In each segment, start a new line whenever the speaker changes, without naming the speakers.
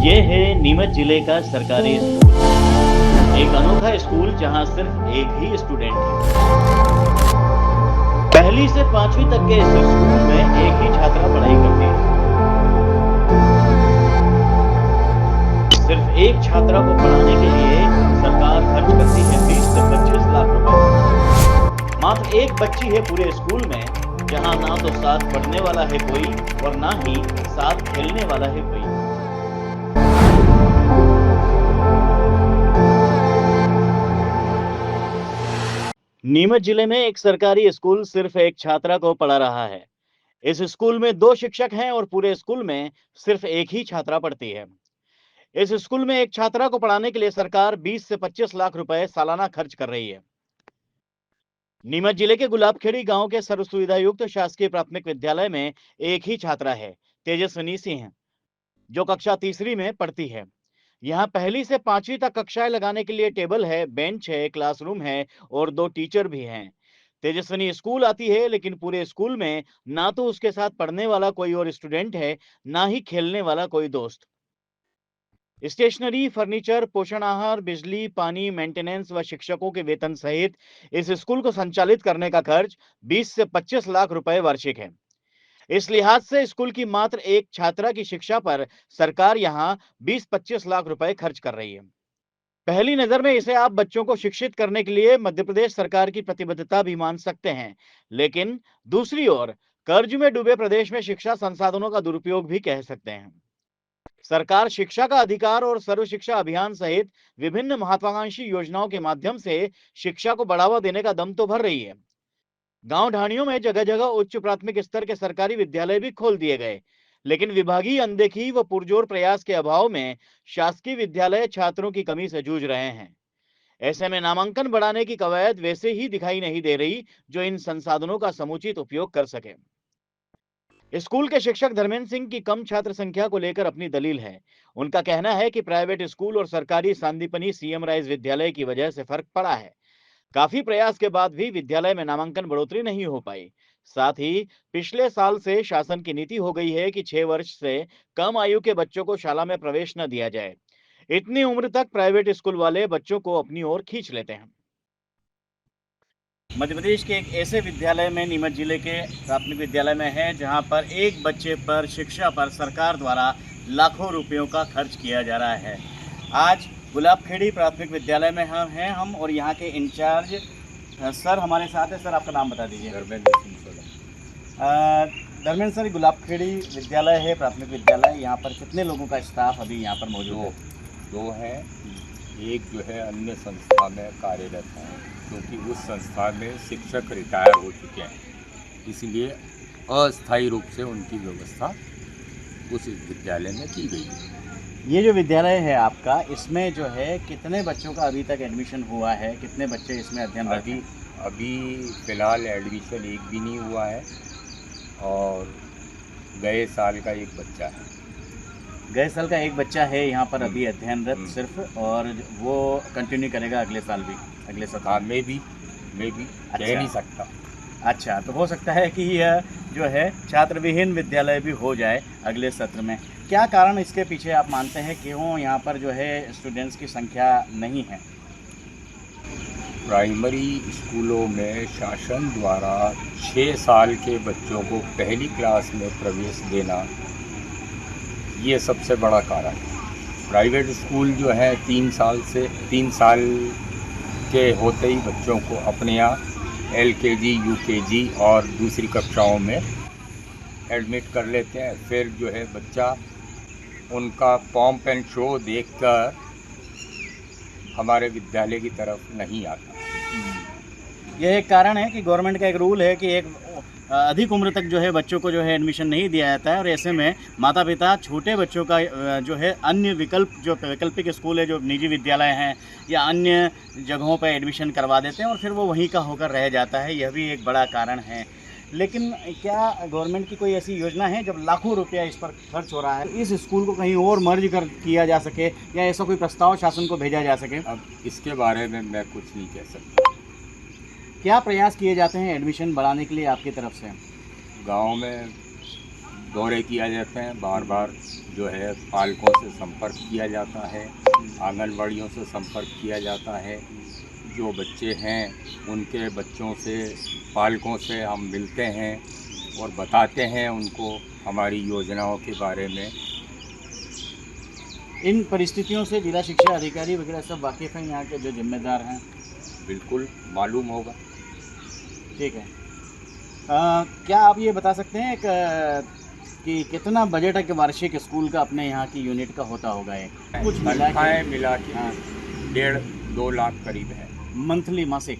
ये है नीमच जिले का सरकारी स्कूल। एक अनोखा स्कूल जहां सिर्फ एक ही स्टूडेंट है। पहली से 5वीं तक के इस स्कूल में एक ही छात्रा पढ़ाई करती है। सिर्फ एक छात्रा को पढ़ाने के लिए सरकार खर्च करती है 20 से 25 लाख रुपए। मात्र एक बच्ची है पूरे स्कूल में, जहां ना तो साथ पढ़ने वाला है कोई और ना ही साथ खेलने वाला है कोई। नीमच जिले में एक सरकारी स्कूल सिर्फ एक छात्रा को पढ़ा रहा है। इस स्कूल में 2 शिक्षक हैं और पूरे स्कूल में सिर्फ एक ही छात्रा पढ़ती है। इस स्कूल में एक छात्रा को पढ़ाने के लिए सरकार 20 से 25 लाख रुपए सालाना खर्च कर रही है। नीमच जिले के गुलाबखेड़ी गांव के सर्व सुविधायुक्त शासकीय प्राथमिक विद्यालय में एक ही छात्रा है, तेजस्विनी सिंह, जो कक्षा तीसरी में पढ़ती है। यहाँ पहली से 5वीं तक कक्षाएं लगाने के लिए टेबल है, बेंच है, क्लासरूम है और 2 टीचर भी हैं। तेजस्विनी स्कूल आती है, लेकिन पूरे स्कूल में ना तो उसके साथ पढ़ने वाला कोई और स्टूडेंट है, ना ही खेलने वाला कोई दोस्त। स्टेशनरी, फर्नीचर, पोषण आहार, बिजली, पानी, मेंटेनेंस व शिक्षकों के वेतन सहित इस स्कूल को संचालित करने का खर्च 20 से 25 लाख रुपए वार्षिक है। इस लिहाज से स्कूल की मात्र एक छात्रा की शिक्षा पर सरकार यहां 20-25 लाख रुपए खर्च कर रही है। पहली नजर में इसे आप बच्चों को शिक्षित करने के लिए मध्य प्रदेश सरकार की प्रतिबद्धता भी मान सकते हैं, लेकिन दूसरी ओर कर्ज में डूबे प्रदेश में शिक्षा संसाधनों का दुरुपयोग भी कह सकते हैं। सरकार शिक्षा का अधिकार और सर्व शिक्षा अभियान सहित विभिन्न महत्वाकांक्षी योजनाओं के माध्यम से शिक्षा को बढ़ावा देने का दम तो भर रही है। गांव ढाणियों में जगह जगह उच्च प्राथमिक स्तर के सरकारी विद्यालय भी खोल दिए गए, लेकिन विभागीय अनदेखी व पुरजोर प्रयास के अभाव में शासकीय विद्यालय छात्रों की कमी से जूझ रहे हैं। ऐसे में नामांकन बढ़ाने की कवायद वैसे ही दिखाई नहीं दे रही, जो इन संसाधनों का समुचित उपयोग कर सके। स्कूल के शिक्षक धर्मेंद्र सिंह की कम छात्र संख्या को लेकर अपनी दलील है। उनका कहना है कि प्राइवेट स्कूल और सरकारी सांदीपनी सीएम राइज विद्यालय की वजह से फर्क पड़ा है। काफी प्रयास के बाद भी विद्यालय में नामांकन बढ़ोतरी नहीं हो पाई। साथ ही पिछले साल से शासन की नीति हो गई है कि 6 वर्ष से कम आयु के बच्चों को शाला में प्रवेश न दिया जाए। इतनी उम्र तक प्राइवेट स्कूल वाले बच्चों को अपनी ओर खींच लेते हैं। मध्य प्रदेश के एक ऐसे विद्यालय में नीमच जिले के प्राथमिक विद्यालय में है, जहां पर एक बच्चे पर शिक्षा पर सरकार द्वारा लाखों रुपयों का खर्च किया जा रहा है। आज गुलाबखेड़ी प्राथमिक विद्यालय में हम और यहाँ के इंचार्ज सर हमारे साथ है। सर, आपका नाम बता दीजिए।
धर्मेंद्र सिंह।
धर्मेंद्र सर, गुलाबखेड़ी विद्यालय है, प्राथमिक विद्यालय, यहाँ पर कितने लोगों का स्टाफ अभी यहाँ पर मौजूद है?
दो हैं। एक जो है अन्य संस्था में कार्यरत है, क्योंकि उस संस्था में शिक्षक रिटायर हो चुके हैं, इसलिए अस्थायी रूप से उनकी व्यवस्था उस विद्यालय में की गई है।
ये जो विद्यालय है आपका, इसमें जो है कितने बच्चों का अभी तक एडमिशन हुआ है? कितने बच्चे इसमें अध्ययनरत हैं?
अभी फ़िलहाल एडमिशन एक भी नहीं हुआ है और गए साल का एक बच्चा है।
गए साल का एक बच्चा है यहाँ पर अभी अध्ययनरत सिर्फ, और वो कंटिन्यू करेगा अगले साल भी, अगले सप्ताह
में भी कह नहीं सकता।
अच्छा, तो हो सकता है कि यह जो है छात्र विहीन विद्यालय भी हो जाए अगले सत्र में। क्या कारण इसके पीछे आप मानते हैं, क्यों यहाँ पर जो है स्टूडेंट्स की संख्या नहीं है?
प्राइमरी स्कूलों में शासन द्वारा 6 साल के बच्चों को पहली क्लास में प्रवेश देना, ये सबसे बड़ा कारण है। प्राइवेट स्कूल जो है 3 साल के होते ही बच्चों को अपने यहाँ LKG, UKG और दूसरी कक्षाओं में एडमिट कर लेते हैं। फिर जो है बच्चा उनका पॉम्प एंड शो देखकर हमारे विद्यालय की तरफ नहीं आता।
यह एक कारण है कि गवर्नमेंट का एक रूल है कि एक अधिक उम्र तक जो है बच्चों को जो है एडमिशन नहीं दिया जाता है, और ऐसे में माता पिता छोटे बच्चों का जो है अन्य वैकल्पिक स्कूल है, जो निजी विद्यालय हैं या अन्य जगहों पर एडमिशन करवा देते हैं और फिर वो वहीं का होकर रह जाता है। यह भी एक बड़ा कारण है। लेकिन क्या गवर्नमेंट की कोई ऐसी योजना है, जब लाखों रुपया इस पर खर्च हो रहा है, इस स्कूल को कहीं और मर्ज किया जा सके, या ऐसा कोई प्रस्ताव शासन को भेजा जा सके?
अब इसके बारे में मैं कुछ नहीं कह सकता।
क्या प्रयास किए जाते हैं एडमिशन बढ़ाने के लिए आपकी तरफ से?
गांव में दौरे किया जाते हैं, बार बार जो है पालकों से संपर्क किया जाता है, आंगनबाड़ियों से संपर्क किया जाता है। जो बच्चे हैं उनके बच्चों से, पालकों से हम मिलते हैं और बताते हैं उनको हमारी योजनाओं के बारे में।
इन परिस्थितियों से जिला शिक्षा अधिकारी वगैरह सब वाकिफ़ हैं, यहाँ के जो जिम्मेदार हैं?
बिल्कुल मालूम होगा।
ठीक है। क्या आप ये बता सकते हैं कि कितना बजट है कि वार्षिक स्कूल का अपने यहाँ की यूनिट का होता होगा? एक कुछ मिला के
तनख्वाहें मिला के
हाँ,
1.5-2 लाख करीब है।
मंथली, मासिक?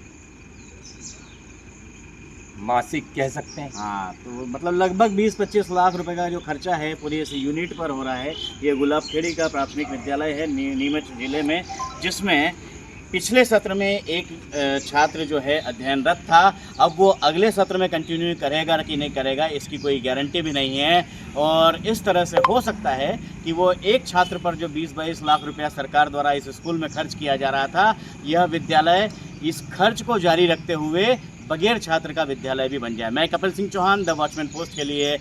मासिक कह सकते हैं।
हाँ, तो मतलब लगभग 20-25 लाख रुपए का जो खर्चा है पूरी इस यूनिट पर हो रहा है। ये गुलाबखेड़ी का प्राथमिक विद्यालय है नीमच जिले में, जिसमें पिछले सत्र में एक छात्र जो है अध्ययनरत था। अब वो अगले सत्र में कंटिन्यू करेगा कि नहीं करेगा इसकी कोई गारंटी भी नहीं है, और इस तरह से हो सकता है कि वो एक छात्र पर जो 20-22 लाख रुपया सरकार द्वारा इस स्कूल में खर्च किया जा रहा था, यह विद्यालय इस खर्च को जारी रखते हुए बगैर छात्र का विद्यालय भी बन जाए। मैं Kapil Singh Chauhan, the Watchman Post के लिए,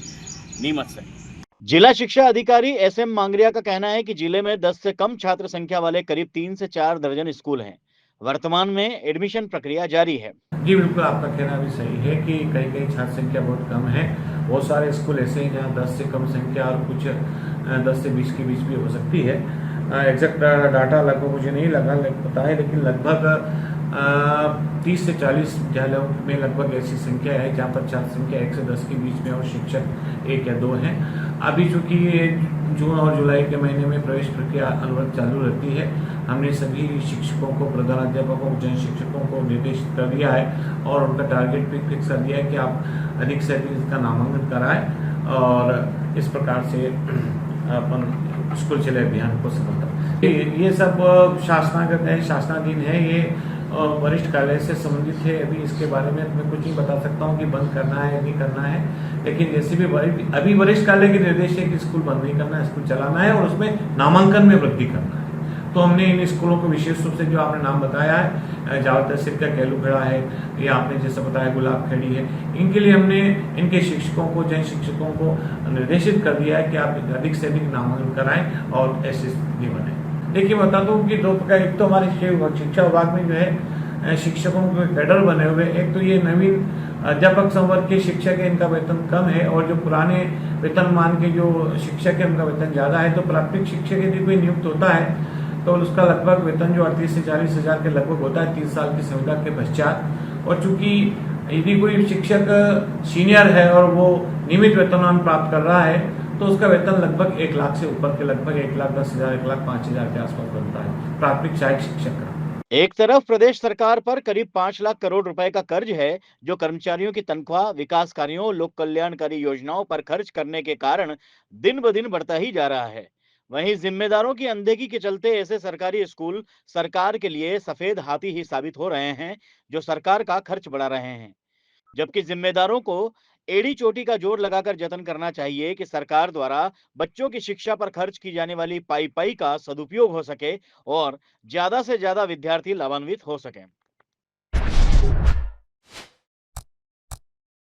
नीमच से। जिला शिक्षा अधिकारी SM मांगरिया का कहना है कि जिले में 10 से कम छात्र संख्या वाले करीब 3 से 4 दर्जन स्कूल हैं। वर्तमान में एडमिशन प्रक्रिया जारी है।
जी बिल्कुल, आपका कहना भी सही है कि कहीं कहीं छात्र संख्या बहुत कम है। बहुत सारे स्कूल ऐसे हैं जहाँ 10 से कम संख्या और कुछ 10 से 20 के बीच भी हो सकती है। एग्जैक्ट डाटा लगभग मुझे नहीं पता है, लेकिन लगभग 30 से 40 विद्यालयों में लगभग ऐसी संख्या है जहाँ पर छात्र संख्या 1 से 10 के बीच में और शिक्षक 1 या 2 हैं। अभी चूँकि जून और जुलाई के महीने में प्रवेश प्रक्रिया अनवरत चालू रहती है, हमने सभी शिक्षकों को, प्रधानाध्यापकों, जन शिक्षकों को निर्देशित कर दिया है और उनका टारगेट भी फिक्स कर दिया है कि आप अधिक से अधिक इसका नामांकन कराएं और इस प्रकार से अपन स्कूल चले अभियान को सफलता। ये सब शासनागत है, शासनाधीन है, ये वरिष्ठ कार्यालय से संबंधित है। अभी इसके बारे में मैं कुछ नहीं बता सकता हूँ कि बंद करना है या नहीं करना है, लेकिन जैसे भी अभी वरिष्ठ कार्यालय के निर्देश है कि स्कूल बंद नहीं करना है, स्कूल चलाना है और उसमें नामांकन में वृद्धि करना है। तो हमने इन स्कूलों को विशेष रूप से जो आपने नाम बताया है, जावल तहसील का कैलूखेड़ा है, या आपने जैसे बताया गुलाबखेड़ी है, इनके लिए हमने इनके शिक्षकों को, जन शिक्षकों को निर्देशित कर दिया है कि आप अधिक से अधिक नामांकन कराएं और ऐसी स्थिति बने। देखिए बता दूं कि 2 प्रकार, एक तो हमारे शिक्षा विभाग में जो है शिक्षकों के कैडर बने हुए, एक तो ये नवीन अध्यापक संवर्ग के शिक्षक है, इनका वेतन कम है, और जो पुराने वेतनमान के जो शिक्षक है उनका वेतन ज़्यादा है। तो प्राथमिक शिक्षक यदि कोई नियुक्त होता है तो उसका लगभग वेतन जो 38 से 40 हज़ार के लगभग होता है 30 साल की संविदा के पश्चात। और चूंकि यदि कोई शिक्षक सीनियर है और वो नियमित वेतनमान प्राप्त कर रहा है तो उसका वेतन लगभग 1 लाख से ऊपर के लगभग 1,10,000, 1,05,000 के आसपास बनता है प्राथमिक सहायक शिक्षक का।
एक तरफ प्रदेश सरकार पर करीब 5 लाख करोड़ रुपए का कर्ज है, जो कर्मचारियों की तनख्वाह, विकास कार्यों, लोक कल्याणकारी योजनाओं पर खर्च करने के कारण दिन ब दिन बढ़ता ही जा रहा है। वहीं जिम्मेदारों की अनदेखी के चलते ऐसे सरकारी स्कूल सरकार के लिए सफेद हाथी ही साबित हो रहे हैं, जो सरकार का खर्च बढ़ा रहे हैं। जबकि जिम्मेदारों को एड़ी चोटी का जोर लगाकर जतन करना चाहिए कि सरकार द्वारा बच्चों की शिक्षा पर खर्च की जाने वाली पाई पाई का सदुपयोग हो सके और ज्यादा से ज्यादा विद्यार्थी लाभान्वित हो सकें।